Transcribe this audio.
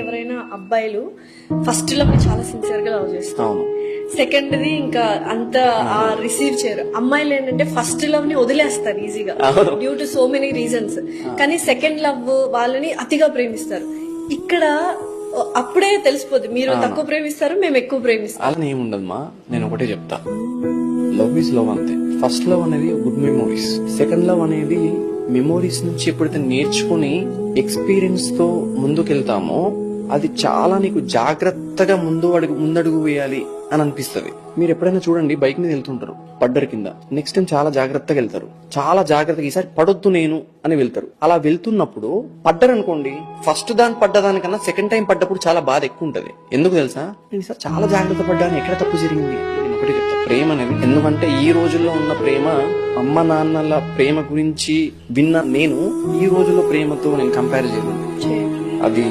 ఎవరైనా అబ్బాయిలు first love చాలా సిన్సియర్ గా లవ్ చేస్తారు. అవును. సెకండ్ది ఇంకా అంత రిసీవ్ చేయరు. అమ్మాయిలు ఏంటంటే ఫస్ట్ లవ్ ని వదిలేస్తారు ఈజీగా due to so many reasons. కానీ సెకండ్ లవ్ వాళ్ళని అతిగా ప్రేమిస్తారు. ఇక్కడ అప్పుడే తెలిసిపోద్ది మీరు తక్కువ ప్రేమిస్తారు, మేము ఎక్కువ ప్రేమిస్తాం. అలా ఏముండదమ్మా, నేను ఒకటే చెప్తా, లవ్ ఈజ్ లవ్ అంతే. ఫస్ట్ లవ్ అనేది గుడ్ మెమోరీస్, సెకండ్ లవ్ అనేది మెమోరీస్ నుంచి ఎప్పుడైతే నేర్చుకుని ఎక్స్పీరియన్స్ తో ముందుకెళ్తామో అది చాలా నీకు జాగ్రత్తగా ముందడుగు వేయాలి అని అనిపిస్తుంది. మీరు ఎప్పుడైనా చూడండి, బైక్ మీద వెళ్తుంటారు, పడ్డర్ కింద, నెక్స్ట్ టైం చాలా జాగ్రత్తగా వెళ్తారు, చాలా జాగ్రత్తగా ఈసారి పడొద్దు నేను అని వెళ్తారు. అలా వెళ్తున్నప్పుడు పడ్డర్ అనుకోండి, ఫస్ట్ దాని పడ్డదానికన్నా సెకండ్ టైం పడ్డప్పుడు చాలా బాధ ఎక్కువ ఉంటది. ఎందుకు తెలుసా, నేను ఈసారి చాలా జాగ్రత్త పడ్డాను, ఎక్కడ తప్పు జరిగింది. నేను ఒకటి చెప్తా, ప్రేమ అనేది, ఎందుకంటే ఈ రోజుల్లో ఉన్న ప్రేమ, అమ్మ నాన్నల ప్రేమ గురించి విన్న నేను ఈ రోజుల్లో ప్రేమతో నేను కంపేర్ చేయలేదు. అది